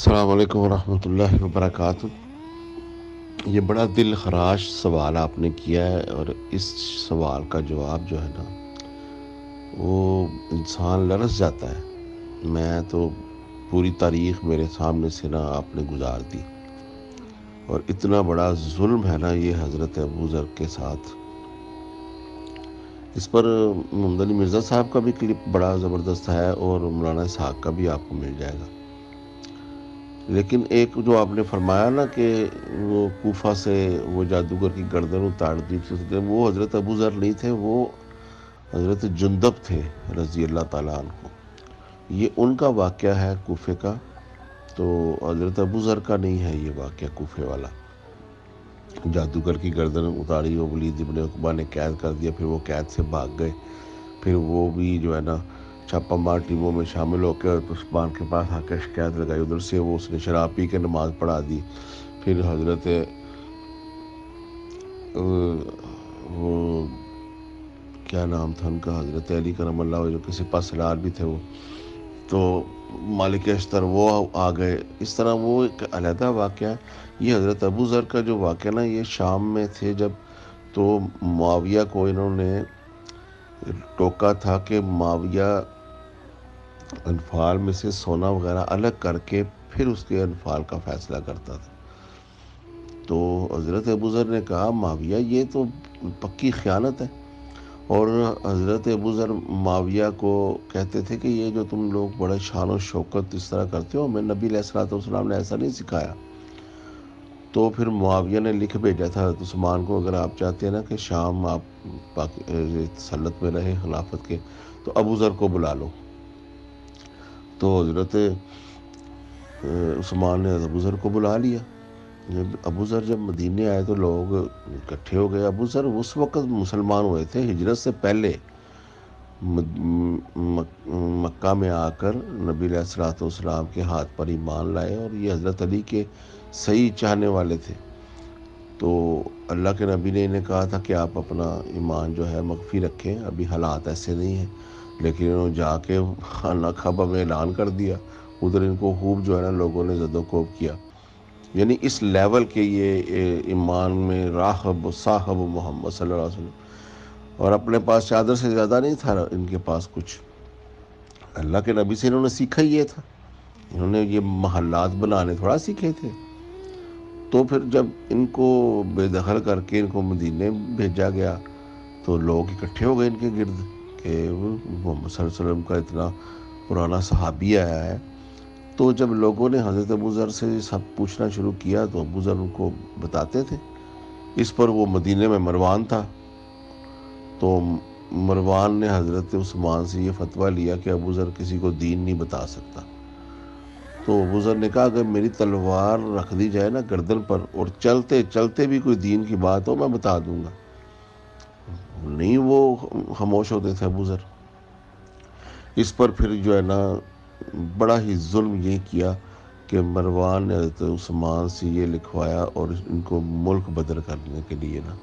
السلام علیکم ورحمۃ اللہ وبرکاتہ۔ یہ بڑا دل خراش سوال آپ نے کیا ہے، اور اس سوال کا جواب جو ہے نا، وہ انسان لرز جاتا ہے۔ میں تو پوری تاریخ میرے سامنے سے نا آپ نے گزار دی، اور اتنا بڑا ظلم ہے نا یہ حضرت ابو ذر کے ساتھ۔ اس پر محمد علی مرزا صاحب کا بھی کلپ بڑا زبردست ہے، اور مولانا اسحاق کا بھی آپ کو مل جائے گا۔ لیکن ایک جو آپ نے فرمایا نا کہ وہ کوفہ سے وہ جادوگر کی گردن اتار دی تھی، وہ حضرت ابو ذر نہیں تھے، وہ حضرت جندب تھے رضی اللہ تعالیٰ عنہ۔ یہ ان کا واقعہ ہے کوفے کا، تو حضرت ابو ذر کا نہیں ہے یہ واقعہ کوفے والا۔ جادوگر کی گردن اتاری، وہ ولید ابن عقبہ نے قید کر دیا، پھر وہ قید سے بھاگ گئے، پھر وہ بھی جو ہے نا چھاپہ مار ٹیموں میں شامل ہو کے عثمان کے پاس آ کے شکایت لگائی، ادھر سے وہ اس نے شراب پی کے نماز پڑھا دی۔ پھر حضرت وہ کیا نام تھا ان کا، حضرت علی کرم اللہ وجہ کے سپہ سالار بھی تھے وہ، تو مالک اشتر وہ آ گئے۔ اس طرح وہ ایک علیحدہ واقعہ۔ یہ حضرت ابو ذر کا جو واقعہ نا، یہ شام میں تھے جب، تو معاویہ کو انہوں نے ٹوکا تھا کہ معاویہ انفال میں سے سونا وغیرہ الگ کر کے پھر اس کے انفال کا فیصلہ کرتا تھا۔ تو حضرت ابو ذر نے کہا معاویہ یہ تو پکی خیانت ہے، اور حضرت ابو ذر معاویہ کو کہتے تھے کہ یہ جو تم لوگ بڑے شان و شوکت اس طرح کرتے ہو، میں نبی علیہ الصلوۃ والسلام نے ایسا نہیں سکھایا۔ تو پھر معاویہ نے لکھ بھیجا تھا حضرت عثمان کو، اگر آپ چاہتے ہیں نا کہ شام آپ تسلط میں رہے خلافت کے، تو ابو ذر کو بلا لو۔ تو حضرت عثمان نے ابو ذر کو بلا لیا۔ ابو ذر جب مدینے آئے تو لوگ اکٹھے ہو گئے۔ ابو ذر اس وقت مسلمان ہوئے تھے، ہجرت سے پہلے مکہ میں آ کر نبی علیہ الصلوۃ والسلام کے ہاتھ پر ایمان لائے، اور یہ حضرت علی کے صحیح چاہنے والے تھے۔ تو اللہ کے نبی نے انہیں کہا تھا کہ آپ اپنا ایمان جو ہے مخفی رکھیں، ابھی حالات ایسے نہیں ہیں، لیکن انہوں نے جا کے خانہ کعبہ میں اعلان کر دیا۔ ادھر ان کو خوب جو ہے نا لوگوں نے زد و کوب کیا، یعنی اس لیول کے یہ ایمان میں راغب و صاحب محمد صلی اللہ علیہ وسلم، اور اپنے پاس چادر سے زیادہ نہیں تھا ان کے پاس کچھ۔ اللہ کے نبی سے انہوں نے سیکھا ہی یہ تھا، انہوں نے یہ محلات بنانے تھوڑا سیکھے تھے۔ تو پھر جب ان کو بے دخل کر کے ان کو مدینے بھیجا گیا، تو لوگ اکٹھے ہو گئے ان کے گرد کہ محمد صلی اللہ علیہ وسلم کا اتنا پرانا صحابی آیا ہے۔ تو جب لوگوں نے حضرت ابو ذر سے سب پوچھنا شروع کیا، تو ابو ذر ان کو بتاتے تھے۔ اس پر وہ مدینے میں مروان تھا، تو مروان نے حضرت عثمان سے یہ فتویٰ لیا کہ ابو ذر کسی کو دین نہیں بتا سکتا۔ تو ابو ذر نے کہا اگر میری تلوار رکھ دی جائے نا گردن پر، اور چلتے چلتے بھی کوئی دین کی بات ہو، میں بتا دوں گا۔ نہیں وہ خاموش ہوتے تھے ابو ذر۔ اس پر پھر جو ہے نا بڑا ہی ظلم یہ کیا کہ مروان نے حضرت عثمان سے یہ لکھوایا، اور ان کو ملک بدر کرنے کے لیے نا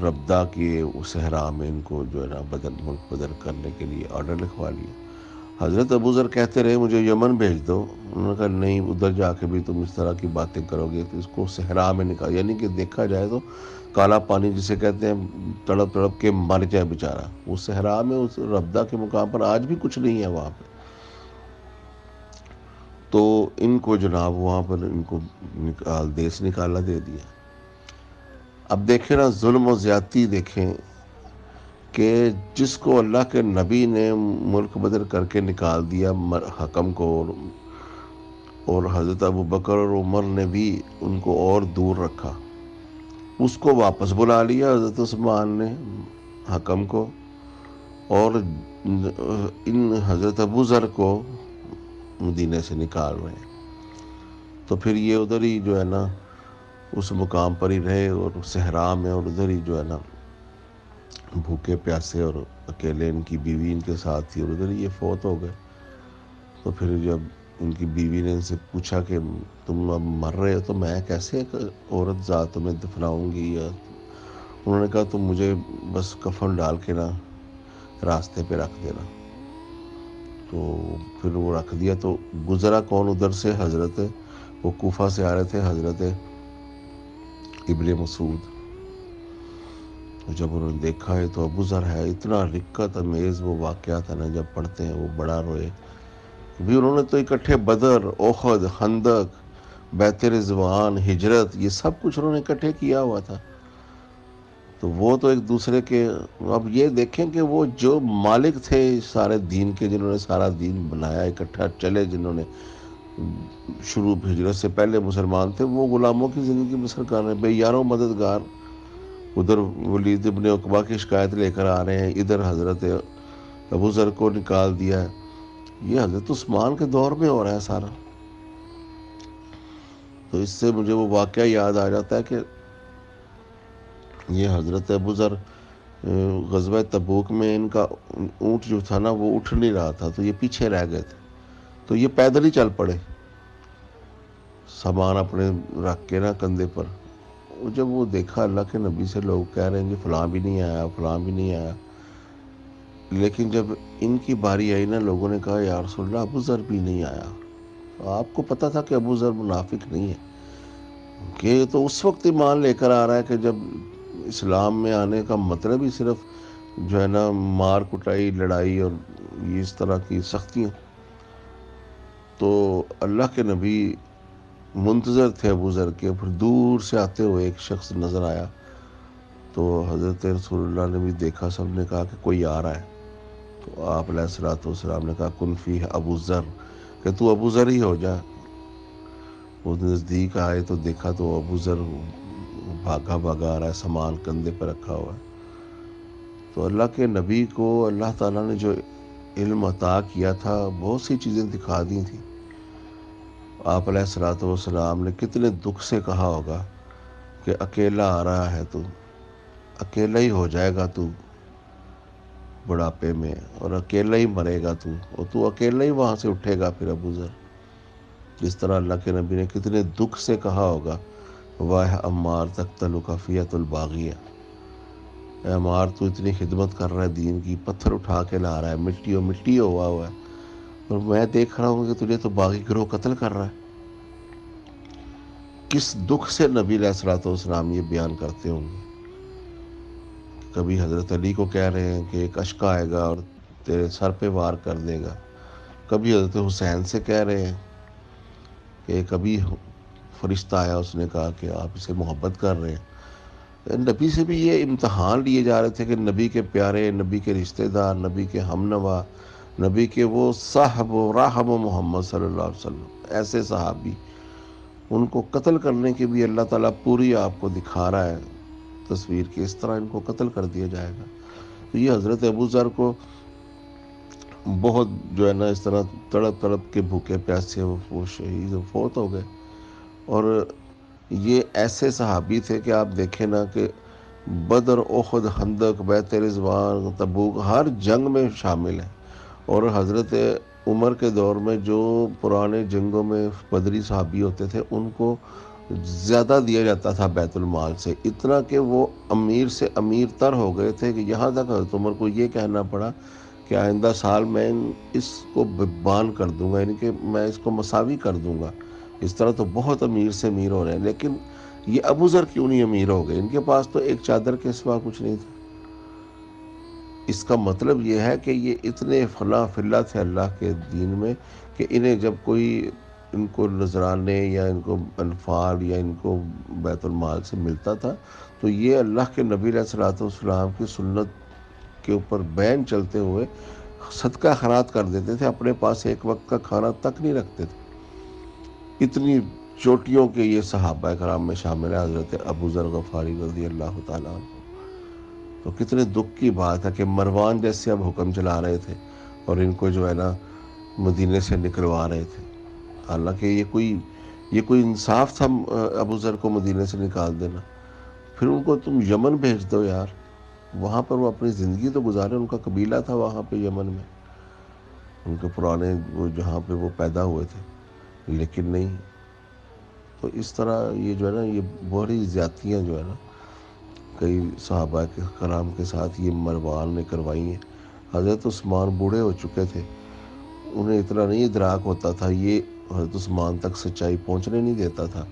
ربدہ کے صحرا میں ان کو جو ہے نا ملک بدر کرنے کے لیے آرڈر لکھوا لیا۔ حضرت ابو ذر کہتے رہے مجھے یمن بھیج دو، انہوں نے کہا نہیں، ادھر جا کے بھی تم اس طرح کی باتیں کرو گے تو اس کو صحرا میں نکال، یعنی کہ دیکھا جائے تو کالا پانی جسے کہتے ہیں، تڑپ تڑپ کے مر جائے بیچارہ، وہ صحرا میں اس ربدہ کے مقام پر آج بھی کچھ نہیں ہے وہاں پہ۔ تو ان کو جناب وہاں پر ان کو دیس نکالا دے دیا۔ اب دیکھیں نا ظلم و زیادتی دیکھیں کہ جس کو اللہ کے نبی نے ملک بدر کر کے نکال دیا حکم کو، اور حضرت ابو بکر اور عمر نے بھی ان کو اور دور رکھا، اس کو واپس بلا لیا حضرت عثمان نے حکم کو، اور ان حضرت ابو ذر کو مدینے سے نکال رہے ہیں۔ تو پھر یہ ادھر ہی جو ہے نا اس مقام پر ہی رہے، اور صحرا میں، اور ادھر ہی جو ہے نا بھوکے پیاسے، اور اکیلے ان کی بیوی ان کے ساتھ تھی، اور ادھر ہی یہ فوت ہو گئے۔ تو پھر جب ان کی بیوی نے ان سے پوچھا کہ تم اب مر رہے ہو تو میں کیسے ایک عورت ذات تمہیں دفناؤں گی، یا انہوں نے کہا تم مجھے بس کفن ڈال کے نا راستے پہ رکھ دینا۔ تو پھر وہ رکھ دیا. تو گزرا کون ادھر سے؟ حضرت، وہ کوفہ سے آ رہے تھے، حضرت ابن مسعود. جب انہوں نے دیکھا ہے تو ابو ذر ہے، اتنا رقت امیز وہ واقعہ تھا نا، جب پڑھتے ہیں وہ بڑا روئے. بھی انہوں نے تو اکٹھے بدر، احد، خندق، بیت رضوان، ہجرت، یہ سب کچھ انہوں نے اکٹھے کیا ہوا تھا. تو وہ تو ایک دوسرے کے، اب یہ دیکھیں کہ وہ جو مالک تھے سارے دین کے، جنہوں نے سارا دین بنایا، اکٹھا چلے، جنہوں نے شروع ہجرت سے پہلے مسلمان تھے، وہ غلاموں کی زندگی بسر کر رہے ہیں، بے یاروں مددگار. ادھر ولید ابن عقبہ کی شکایت لے کر آ رہے ہیں، ادھر حضرت ابو ذر کو نکال دیا ہے. یہ حضرت عثمان کے دور میں ہو رہا ہے سارا. تو اس سے مجھے وہ واقعہ یاد آ جاتا ہے کہ یہ حضرت ابو ذر غزوہ تبوک میں ان کا اونٹ جو تھا نا وہ اٹھ نہیں رہا تھا، تو یہ پیچھے رہ گئے تھے. تو یہ پیدل ہی چل پڑے، سامان اپنے رکھ کے نا کندھے پر. جب وہ دیکھا اللہ کے نبی سے لوگ کہہ رہے ہیں کہ فلاں بھی نہیں آیا، فلاں بھی نہیں آیا، لیکن جب ان کی باری آئی نا، لوگوں نے کہا یا رسول اللہ ابو ذر بھی نہیں آیا. آپ کو پتہ تھا کہ ابو ذر منافق نہیں ہے، کہ یہ تو اس وقت ایمان لے کر آ رہا ہے کہ جب اسلام میں آنے کا مطلب ہی صرف جو ہے نا مار کٹائی، لڑائی اور اس طرح کی سختیاں. تو اللہ کے نبی منتظر تھے ابو ذر کے. پھر دور سے آتے ہوئے ایک شخص نظر آیا، تو حضرت رسول اللہ نے بھی دیکھا، سب نے کہا کہ کوئی آ رہا ہے. تو آپ علیہ الصلوۃ والسلام نے کہا کن فیہ ابو ذر، کہ تو ابو ذر ہی ہو جا. وہ نزدیک آئے تو دیکھا تو ابو ذر بھاگا بھاگا آ رہا ہے، سامان کندھے پہ رکھا ہوا ہے. تو اللہ کے نبی کو اللہ تعالیٰ نے جو علم عطا کیا تھا، بہت سی چیزیں دکھا دی تھیں. آپ علیہ الصلوۃ والسلام نے کتنے دکھ سے کہا ہوگا کہ اکیلا آ رہا ہے تو، اکیلا ہی ہو جائے گا تو بڑھاپے میں، اور اکیلا ہی مرے گا تو، اور تو اکیلا ہی وہاں سے اٹھے گا پھر ابو ذر. جس طرح اللہ کے نبی نے کتنے دکھ سے کہا ہوگا واہ عمار تقتلک فیۃ الباغیہ، اے عمار تو اتنی خدمت کر رہا ہے دین کی، پتھر اٹھا کے لا رہا ہے، مٹی و مٹی ہوا ہے، اور میں دیکھ رہا ہوں کہ تجھے تو باغی گروہ قتل کر رہا ہے. کس دکھ سے نبی علیہ الصلوۃ والسلام یہ بیان کرتے ہوں گے. کبھی حضرت علی کو کہہ رہے ہیں کہ ایک اشکا آئے گا اور تیرے سر پہ وار کر دے گا. کبھی حضرت حسین سے کہہ رہے ہیں کہ کبھی فرشتہ آیا، اس نے کہا کہ آپ اسے محبت کر رہے ہیں. نبی سے بھی یہ امتحان لیے جا رہے تھے کہ نبی کے پیارے، نبی کے رشتہ دار، نبی کے ہمنوا، نبی کے وہ صاحب و راہب و محمد صلی اللہ علیہ وسلم، ایسے صحابی، ان کو قتل کرنے کی بھی اللہ تعالیٰ پوری آپ کو دکھا رہا ہے تصویر کہ اس طرح ان کو قتل کر دیا جائے گا. تو یہ حضرت ابو ذر کو بہت جو ہے نا اس طرح تڑپ تڑپ کے بھوکے پیاسے وہ شہید فوت ہو گئے. اور یہ ایسے صحابی تھے کہ آپ دیکھیں نا کہ بدر، احد، خندق، بیت رضوان، تبوک، ہر جنگ میں شامل ہیں. اور حضرت عمر کے دور میں جو پرانے جنگوں میں بدری صحابی ہوتے تھے، ان کو زیادہ دیا جاتا تھا بیت المال سے، اتنا کہ وہ امیر سے امیر تر ہو گئے تھے، کہ یہاں تک حضرت عمر کو یہ کہنا پڑا کہ آئندہ سال میں اس کو بان کر دوں گا، یعنی کہ میں اس کو مساوی کر دوں گا. اس طرح تو بہت امیر سے امیر ہو رہے ہیں، لیکن یہ ابو ذر کیوں نہیں امیر ہو گئے؟ ان کے پاس تو ایک چادر کے سوا کچھ نہیں تھا. اس کا مطلب یہ ہے کہ یہ اتنے فلاں فلا تھے اللہ کے دین میں کہ انہیں جب کوئی ان کو نذرانے یا ان کو انفال یا ان کو بیت المال سے ملتا تھا، تو یہ اللہ کے نبی علیہ الصلوۃ والسلام کی سنت کے اوپر بین چلتے ہوئے صدقہ خیرات کر دیتے تھے، اپنے پاس ایک وقت کا کھانا تک نہیں رکھتے تھے. اتنی چوٹیوں کے یہ صحابہ کرام میں شامل ہے حضرت ابو ذر غفاری رضی اللہ تعالیٰ عنہ. تو کتنے دکھ کی بات ہے کہ مروان جیسے اب حکم چلا رہے تھے اور ان کو جو ہے نا مدینے سے نکلوا رہے تھے. حالانکہ یہ کوئی انصاف تھا ابو ذر کو مدینے سے نکال دینا؟ پھر ان کو تم یمن بھیج دو یار، وہاں پر وہ اپنی زندگی تو گزارے، ان کا قبیلہ تھا وہاں پہ یمن میں، ان کے پرانے وہ جہاں پہ وہ پیدا ہوئے تھے، لیکن نہیں. تو اس طرح یہ جو ہے نا یہ بڑی زیادتیاں جو ہے نا کئی صحابہ کے کرام کے ساتھ یہ مروان نے کروائی ہیں. حضرت عثمان بوڑھے ہو چکے تھے انہیں اتنا نہیں ادراک ہوتا تھا، یہ حضرت عثمان تک سچائی پہنچنے نہیں دیتا تھا،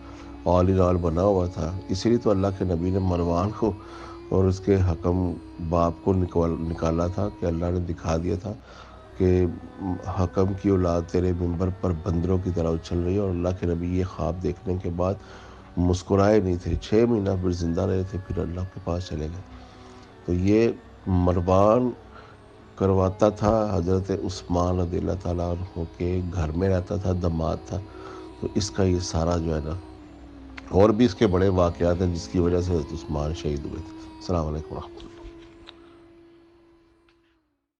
آل ان آل بنا ہوا تھا۔ اسی لیے تو اللہ کے نبی نے مروان کو اور اس کے حکم باپ کو نکالا تھا، کہ اللہ نے دکھا دیا تھا کہ حکم کی اولاد تیرے ممبر پر بندروں کی طرح اچھل رہی ہے، اور اللہ کے نبی یہ خواب دیکھنے کے بعد مسکرائے نہیں تھے، 6 مہینہ پھر زندہ رہے تھے، پھر اللہ کے پاس چلے گئے۔ تو یہ مروان کرواتا تھا حضرت عثمان رضی اللہ تعالیٰ عنہ کے گھر میں رہتا تھا، دماد تھا۔ تو اس کا یہ سارا جو ہے نا، اور بھی اس کے بڑے واقعات ہیں جس کی وجہ سے حضرت عثمان شہید ہوئے تھے۔ السلام علیکم ورحمۃ اللہ۔